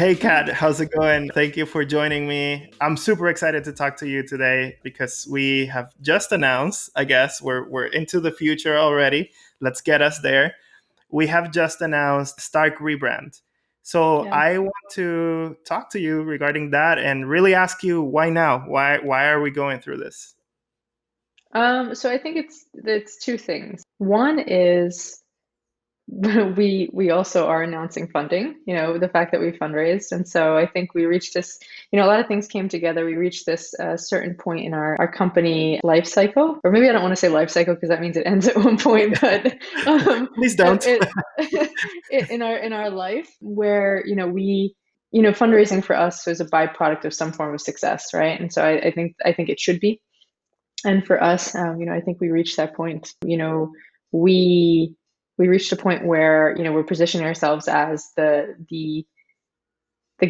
Hey Kat, how's it going? Thank you for joining me. I'm super excited to talk to you today because we have just announced, I guess, we're into the future already. Let's get us there. We have just announced Stark rebrand. So Yeah. I want to talk to you regarding that and really ask you why now? Why are we going through this? So I think it's two things. One is we also are announcing funding, the fact that we fundraised. And so I think we reached this, a lot of things came together. We reached this certain point in our company life cycle, or maybe I don't want to say life cycle because that means it ends at one point, but Please don't. in our life where, fundraising for us was a byproduct of some form of success, right? And so I think it should be. And for us, I think we reached that point. We we reached a point where we're positioning ourselves as the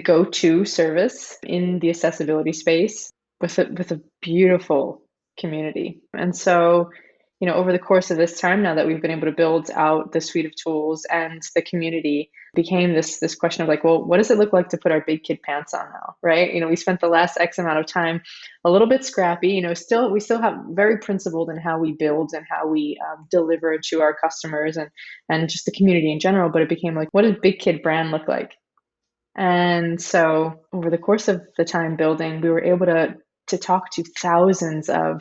go-to service in the accessibility space with a beautiful community. And so, over the course of this time now that we've been able to build out the suite of tools and the community became this question of like, well, what does it look like to put our big kid pants on now, right? We spent the last X amount of time a little bit scrappy, still we still have very principled in how we build and how we deliver to our customers and just the community in general. But it became like, what does big kid brand look like? And so over the course of the time building, we were able to talk to thousands of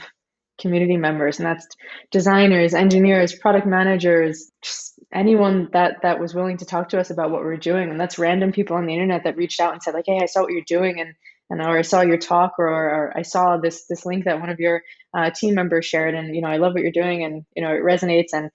community members, and that's designers, engineers, product managers, just anyone that was willing to talk to us about what we were doing. And that's random people on the internet that reached out and said like, hey, I saw what you're doing, and or I saw your talk, or I saw this link that one of your team members shared, and I love what you're doing, and it resonates, and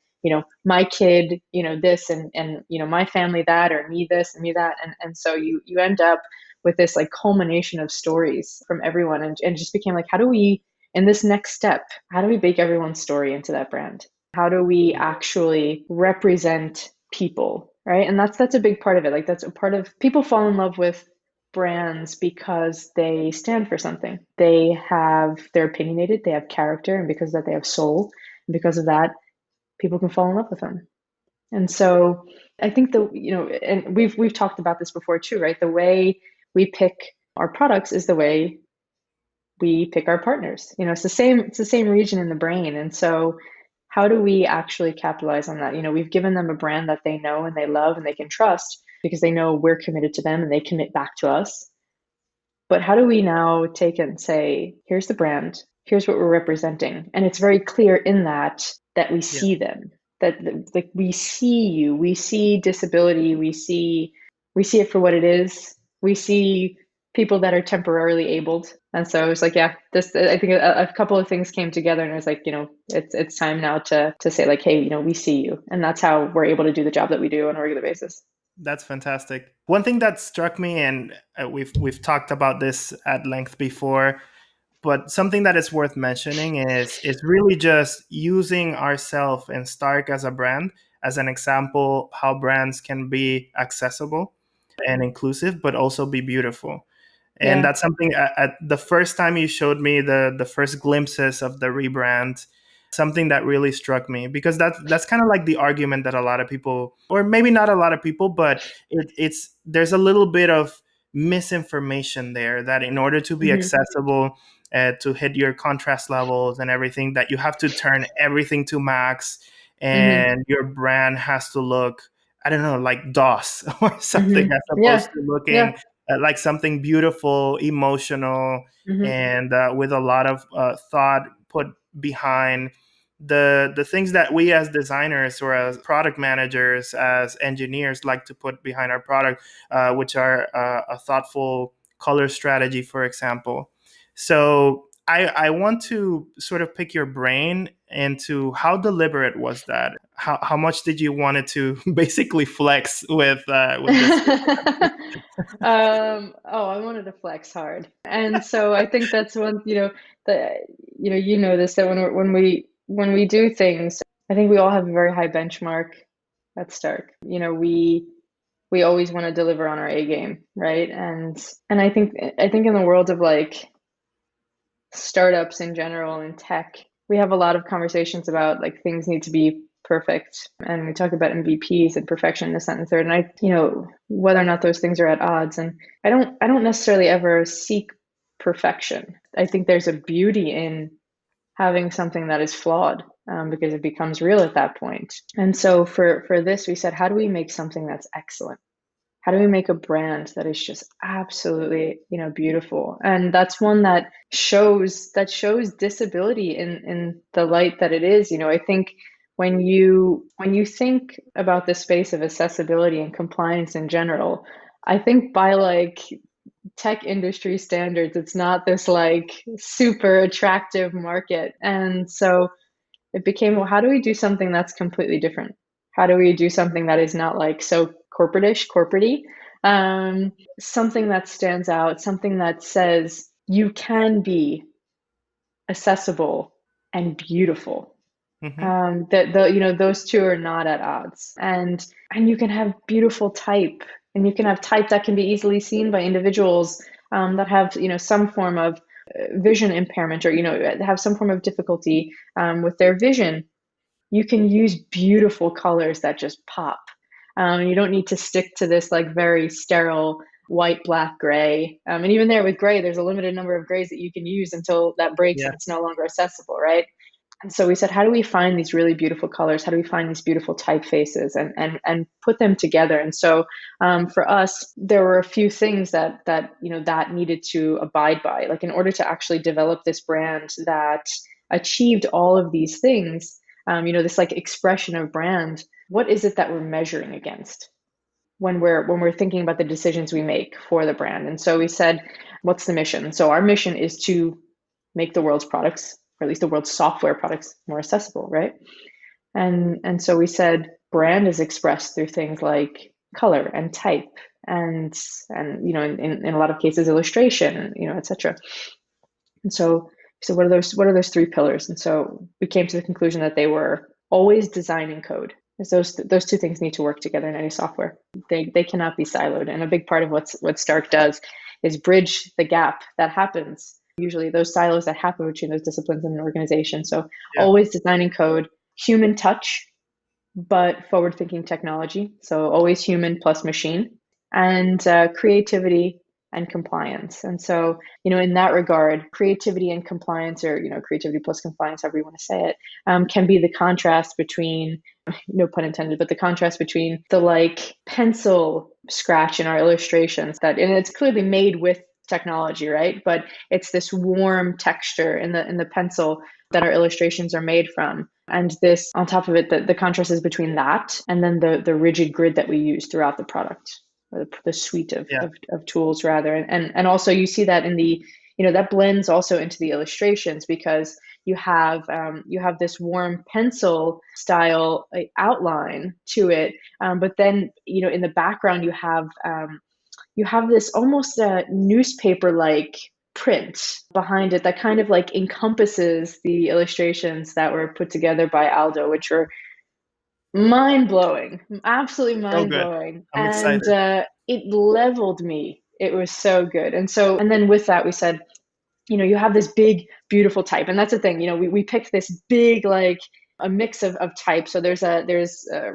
my kid, this, and my family that, or me this and me that. And so you end up with this like culmination of stories from everyone, and just became like, how do we, in this next step, how do we bake everyone's story into that brand? How do we actually represent people, right? And that's a big part of it. Like that's a part of, people fall in love with brands because they stand for something. They're opinionated, they have character, and because of that they have soul. And because of that, people can fall in love with them. And so I think and we've talked about this before too, right? The way we pick our products is the way we pick our partners. It's the same region in the brain. And so how do we actually capitalize on that? We've given them a brand that they know and they love and they can trust because they know we're committed to them and they commit back to us. But how do we now take it and say, here's the brand, here's what we're representing. And it's very clear in that we Yeah. see them, that like we see you, we see disability, we see it for what it is. We see people that are temporarily abled. And so it was like, yeah, this, I think a couple of things came together and it was like, it's time now to say like, hey, we see you. And that's how we're able to do the job that we do on a regular basis. That's fantastic. One thing that struck me, and we've talked about this at length before, but something that is worth mentioning is really just using ourselves and Stark as a brand as an example how brands can be accessible and inclusive, but also be beautiful. And Yeah. that's something at the first time you showed me the first glimpses of the rebrand, something that really struck me because that's kind of like the argument that a lot of people, or maybe not a lot of people, but it's there's a little bit of misinformation there that in order to be Hmm. accessible, to hit your contrast levels and everything, that you have to turn everything to max, Hmm. and your brand has to look, I don't know, like DOS or something, Hmm. as opposed Yeah. to Yeah. looking like something beautiful, emotional, Hmm. and with a lot of thought put behind the things that we as designers or as product managers, as engineers, like to put behind our product, which are a thoughtful color strategy, for example. So I want to sort of pick your brain into how deliberate was that? How much did you want it to basically flex with this? Oh, I wanted to flex hard. And so I think that's one, that, this, that when we do things, I think we all have a very high benchmark at Stark. We always want to deliver on our A game, right? And I think in the world of like startups in general and tech, we have a lot of conversations about like things need to be perfect. And we talk about MVPs and perfection, this, that, and the third. And whether or not those things are at odds. And I don't necessarily ever seek perfection. I think there's a beauty in having something that is flawed, because it becomes real at that point. And so for this, we said, how do we make something that's excellent? How do we make a brand that is just absolutely, beautiful? And that's one that shows disability in the light that it is. I think when you think about the space of accessibility and compliance in general, I think by like tech industry standards, it's not this like super attractive market. And so it became, well, how do we do something that's completely different? How do we do something that is not like so corporate-y? Something that stands out, something that says you can be accessible and beautiful. Hmm. That those two are not at odds, and you can have beautiful type, and you can have type that can be easily seen by individuals that have some form of vision impairment, or have some form of difficulty with their vision. You can use beautiful colors that just pop. You don't need to stick to this like very sterile white, black, gray. And even there with gray, there's a limited number of grays that you can use until that breaks Yeah. and it's no longer accessible, right? And so we said, how do we find these really beautiful colors? How do we find these beautiful typefaces and put them together? And so for us, there were a few things that needed to abide by. Like in order to actually develop this brand that achieved all of these things, this like expression of brand, what is it that we're measuring against when we're thinking about the decisions we make for the brand? And so we said, what's the mission? So our mission is to make the world's products, or at least the world's software products, more accessible, right? And so we said brand is expressed through things like color and type, and in a lot of cases illustration, etc. And so what are those three pillars? And so we came to the conclusion that they were always design and code. Because those two things need to work together in any software. They cannot be siloed. And a big part of what Stark does is bridge the gap that happens. Usually those silos that happen between those disciplines in an organization. So Yeah. always design and code, human touch, but forward thinking technology. So always human plus machine, and creativity and compliance. And so, in that regard, creativity and compliance, or, creativity plus compliance, however you want to say it, can be the contrast between, no pun intended, but the contrast between the like pencil scratch in our illustrations and it's clearly made with technology, right? But it's this warm texture in the pencil that our illustrations are made from. And this, on top of it, the contrast is between that and then the rigid grid that we use throughout the product, or the suite of, Yeah. of, of tools rather. And also you see that in the, that blends also into the illustrations, because you have this warm pencil style outline to it. But then, in the background, you have this almost newspaper like print behind it that kind of like encompasses the illustrations that were put together by Aldo, which were mind blowing, absolutely So mind good. blowing. I'm And excited. it leveled me. It was so good. And then with that, we said, you have this big, beautiful type. And that's the thing, we picked this big, like a mix of types. So there's a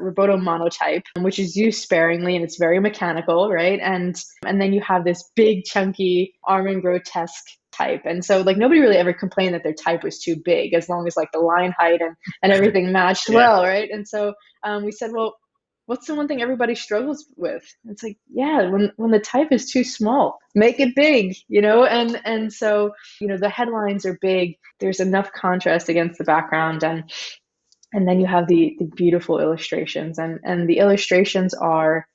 Roboto monotype, which is used sparingly and it's very mechanical, right? And then you have this big, chunky Armin grotesque type. And so like nobody really ever complained that their type was too big, as long as like the line height and everything matched Yeah. well, right? And so we said, well, what's the one thing everybody struggles with? It's like, yeah, when the type is too small, make it big, and so, the headlines are big. There's enough contrast against the background, and then you have the beautiful illustrations, and the illustrations are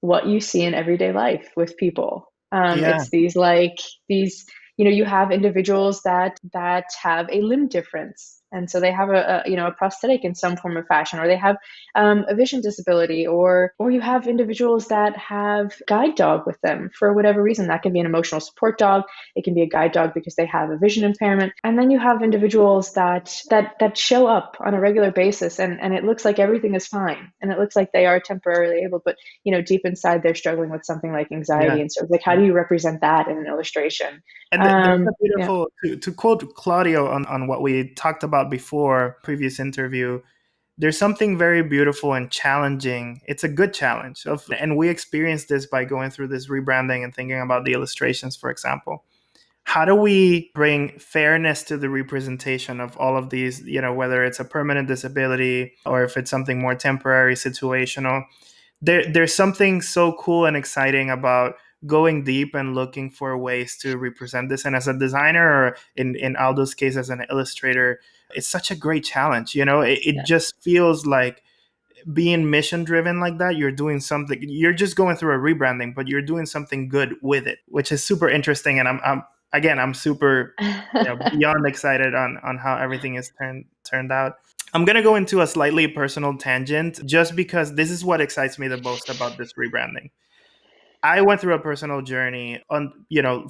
what you see in everyday life with people. Yeah. It's these, you have individuals that have a limb difference, and so they have a prosthetic in some form of fashion, or they have a vision disability, or you have individuals that have guide dog with them for whatever reason. That can be an emotional support dog. It can be a guide dog because they have a vision impairment. And then you have individuals that show up on a regular basis, and it looks like everything is fine, and it looks like they are temporarily able, but deep inside they're struggling with something like anxiety. Yeah. And so it's like, how do you represent that in an illustration? And there's a Yeah. beautiful, to quote Claudio on what we talked about before, previous interview, there's something very beautiful and challenging. It's a good challenge and we experienced this by going through this rebranding and thinking about the illustrations, for example. How do we bring fairness to the representation of all of these, whether it's a permanent disability or if it's something more temporary, situational? There's something so cool and exciting about going deep and looking for ways to represent this. And as a designer, or in Aldo's case as an illustrator, it's such a great challenge. It Yeah. just feels like being mission driven like that. You're doing something, you're just going through a rebranding, but you're doing something good with it, which is super interesting. And I'm super beyond excited on how everything is turned out. I'm going to go into a slightly personal tangent just because this is what excites me the most about this rebranding. I went through a personal journey on,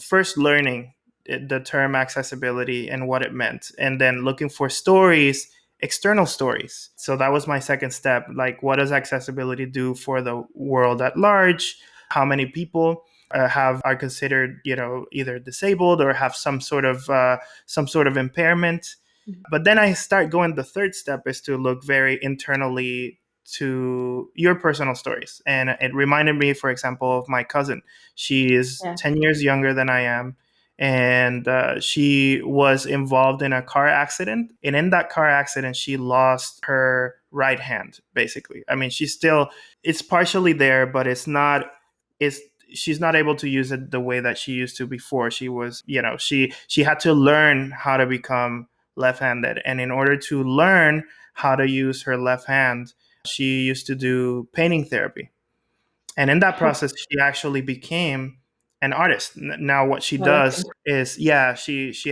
first learning the term accessibility and what it meant, and then looking for stories, external stories. So that was my second step. Like, what does accessibility do for the world at large? How many people are considered, either disabled or have some sort of impairment? But then I start going, the third step is to look very internally to your personal stories. And it reminded me, for example, of my cousin. She is Yeah. 10 years younger than I am. And she was involved in a car accident. And in that car accident, she lost her right hand, basically. I mean, it's partially there, but she's not able to use it the way that she used to before. She was, she had to learn how to become left-handed, and in order to learn how to use her left hand, she used to do painting therapy. And in that process, she actually became an artist. Now what she Well, that's does is, she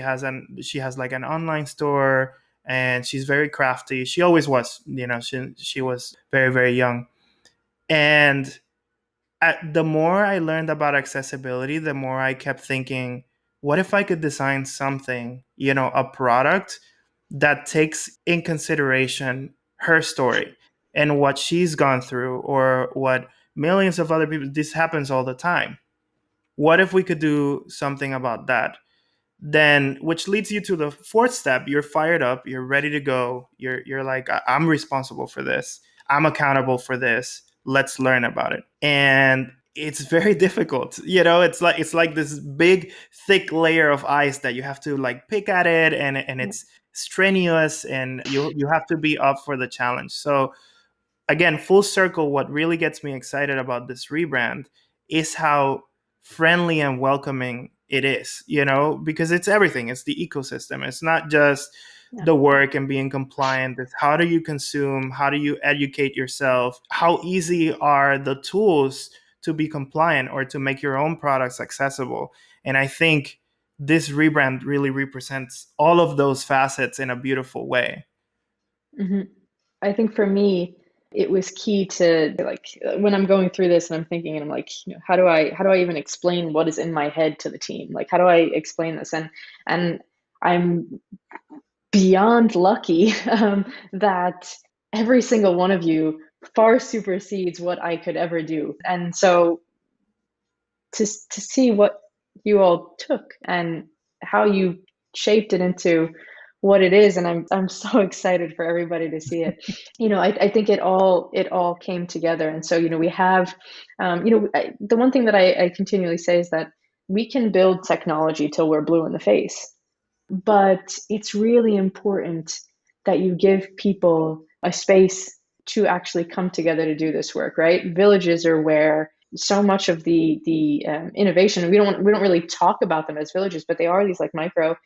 has like an online store, and she's very crafty. She always was, she was very, very young. And the more I learned about accessibility, the more I kept thinking, what if I could design something, a product that takes in consideration her story and what she's gone through, or what millions of other people, this happens all the time. What if we could do something about that? Then, which leads you to the fourth step. You're fired up, you're ready to go, you're like, I'm responsible for this, I'm accountable for this, let's learn about it. And it's very difficult. It's like this big thick layer of ice that you have to like pick at it, and it's strenuous, and you have to be up for the challenge. So again, full circle, what really gets me excited about this rebrand is how friendly and welcoming it is, because it's everything. It's the ecosystem. It's not just yeah. the work and being compliant. It's how do you consume? How do you educate yourself? How easy are the tools to be compliant or to make your own products accessible? And I think this rebrand really represents all of those facets in a beautiful way. hmm I think for me, it was key to like when I'm going through this and I'm thinking and I'm like, how do I even explain what is in my head to the team? Like, how do I explain this? And I'm beyond lucky that every single one of you far supersedes what I could ever do. And so to see what you all took and how you shaped it into what it is, and I'm so excited for everybody to see it. I think it all came together. And so we have the one thing that I continually say is that we can build technology till we're blue in the face, but it's really important that you give people a space to actually come together to do this work, right? Villages are where so much of the innovation, we don't really talk about them as villages, but they are these like micro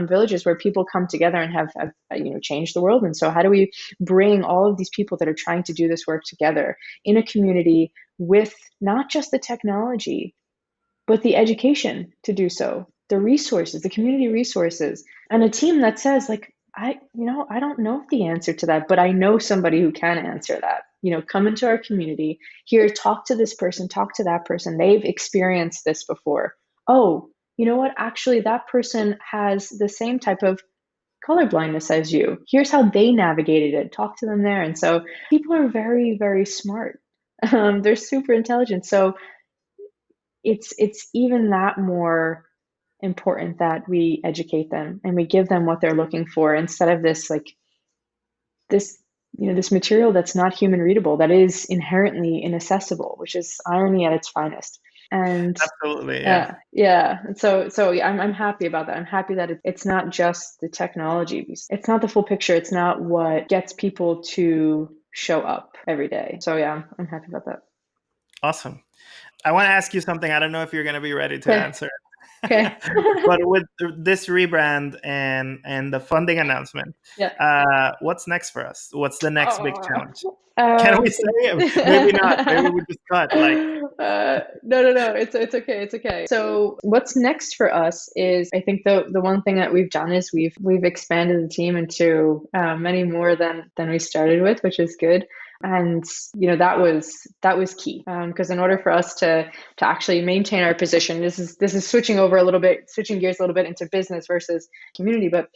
villages where people come together and have changed the world. And so how do we bring all of these people that are trying to do this work together in a community with not just the technology, but the education to do so, the resources, the community resources, and a team that says like, I don't know the answer to that, but I know somebody who can answer that. Come into our community here, talk to this person, talk to that person. They've experienced this before. Oh, you know what? Actually, that person has the same type of color blindness as you. Here's how they navigated it. Talk to them there. And so people are very, very smart. They're super intelligent. So it's even that more important that we educate them and we give them what they're looking for instead of this like this this material that's not human readable, that is inherently inaccessible, which is irony at its finest. And Absolutely, yeah. yeah. And so yeah, I'm happy about that. I'm happy that it's not just the technology. It's not the full picture. It's not what gets people to show up every day. So yeah, I'm happy about that. Awesome. I want to ask you something. I don't know if you're going to be ready to Okay. answer. Okay. But with this rebrand and the funding announcement, Yeah. what's next for us? What's the next big Oh. challenge? Can we say it? Maybe not. Maybe we just cut. Like, No. It's okay. It's okay. So what's next for us is, I think the one thing that we've done is we've expanded the team into many more than we started with, which is good. And that was key, because in order for us to actually maintain our position, this is switching gears a little bit into business versus community, but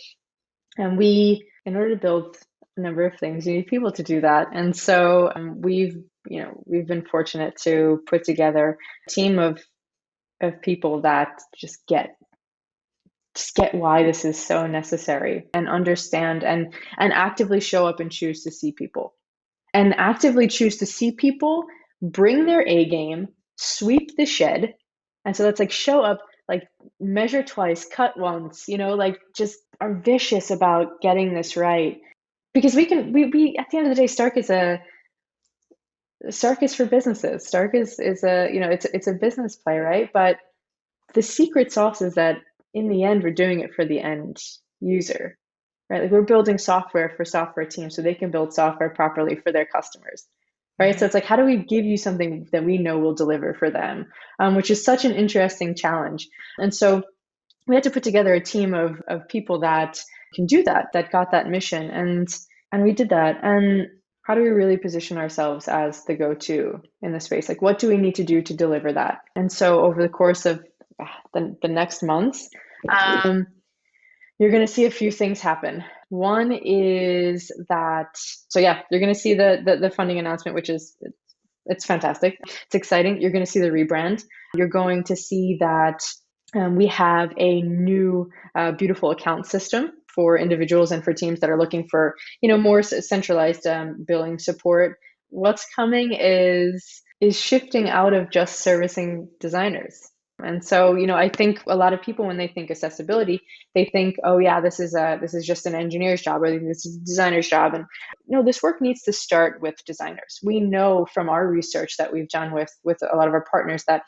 in order to build a number of things, you need people to do that. And so we've been fortunate to put together a team of people that just get why this is so necessary and understand and actively show up and choose to see people and actively choose to see people bring their A game, sweep the shed. And so that's like show up, like measure twice, cut once, like just are vicious about getting this right. Because we at the end of the day, Stark is for businesses. Stark is a, it's a business play, right? But the secret sauce is that in the end, we're doing it for the end user, right? Like we're building software for software teams so they can build software properly for their customers, right? So mhm. it's like, how do we give you something that we know will deliver for them, which is such an interesting challenge. And so we had to put together a team of people that can do that got that mission, and we did that. And how do we really position ourselves as the go-to in the space? Like, what do we need to do to deliver that? And so over the course of the next months, um, you're going to see a few things happen. One is that, so yeah, you're going to see the funding announcement, which is it's fantastic. It's exciting. You're going to see the rebrand. You're going to see that we have a new beautiful account system for individuals and for teams that are looking for more centralized billing support. What's coming is shifting out of just servicing designers. And so, I think a lot of people, when they think accessibility, they think, oh yeah, this is just an engineer's job, or this is a designer's job. And no, this work needs to start with designers. We know from our research that we've done with a lot of our partners that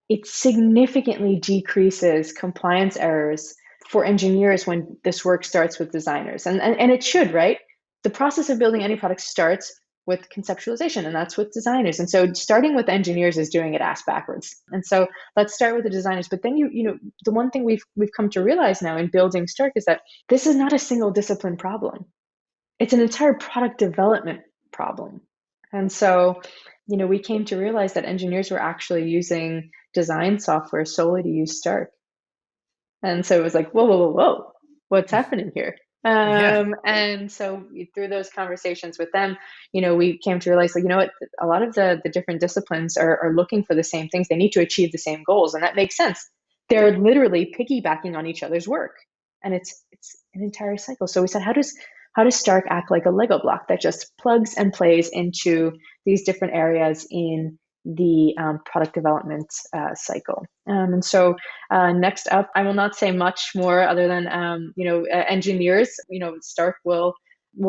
it significantly decreases compliance errors for engineers when this work starts with designers. And it should, right? The process of building any product starts with conceptualization, and that's with designers. And so starting with engineers is doing it ass backwards. And so let's start with the designers. But then the one thing we've come to realize now in building Stark is that this is not a single discipline problem. It's an entire product development problem. And so, we came to realize that engineers were actually using design software solely to use Stark. And so it was like, whoa, what's happening here? Yeah. And so through those conversations with them, we came to realize, like, what, a lot of the different disciplines are looking for the same things. They need to achieve the same goals, and that makes sense. They're literally piggybacking on each other's work, and it's an entire cycle. So we said, how does Stark act like a Lego block that just plugs and plays into these different areas in the product development cycle? And so next up, I will not say much more other than engineers. Stark will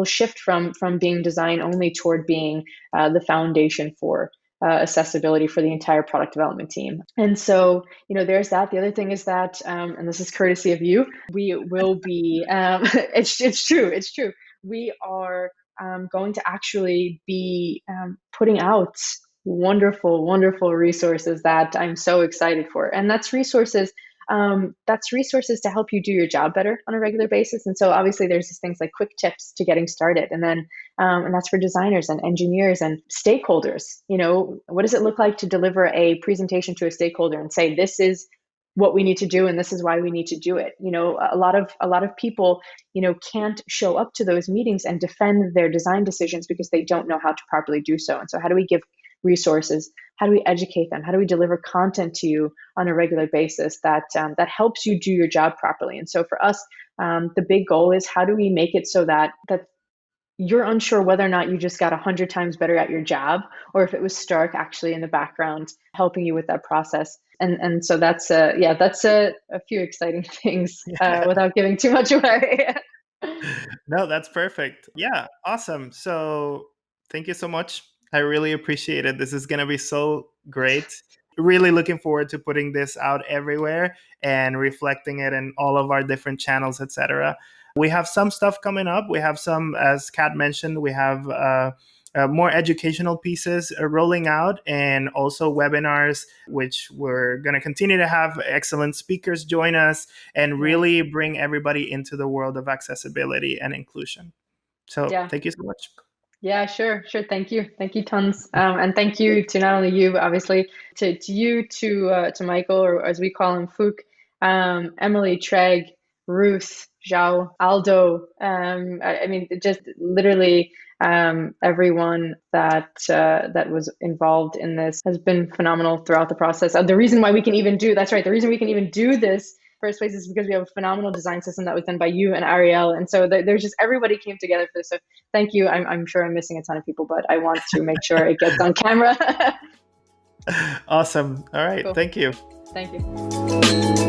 shift from being design only toward being the foundation for accessibility for the entire product development team. And so, there's that. The other thing is that, and this is courtesy of you, we will be, it's true. We are going to actually be putting out wonderful resources that I'm so excited for. And that's resources to help you do your job better on a regular basis. And so obviously there's these things like quick tips to getting started. And that's for designers and engineers and stakeholders. What does it look like to deliver a presentation to a stakeholder and say, this is what we need to do and this is why we need to do it? A lot of people, can't show up to those meetings and defend their design decisions because they don't know how to properly do so. And so how do we give resources? How do we educate them? How do we deliver content to you on a regular basis that helps you do your job properly? And so for us, the big goal is, how do we make it so that you're unsure whether or not you just got 100 times better at your job, or if it was Stark actually in the background helping you with that process. And so that's that's a few exciting things without giving too much away. No, that's perfect. Yeah, awesome. So thank you so much. I really appreciate it. This is going to be so great. Really looking forward to putting this out everywhere and reflecting it in all of our different channels, etc. We have some stuff coming up. We have some, as Kat mentioned, we have more educational pieces rolling out, and also webinars, which we're going to continue to have excellent speakers join us and Yeah. really bring everybody into the world of accessibility and inclusion. So Yeah. thank you so much. Yeah, sure, sure. Thank you tons, and thank you to not only you, but obviously to you, to Michael, or as we call him, Fook, Emily, Treg, Ruth, Zhao, Aldo. I mean, just literally everyone that was involved in this has been phenomenal throughout the process. The reason why we can even do that's right. The reason we can even do this first place is because we have a phenomenal design system that was done by you and Ariel, and so there's just everybody came together for this. So thank you. I'm sure I'm missing a ton of people, but I want to make sure it gets on camera. Awesome. All right. Cool. Thank you. Thank you.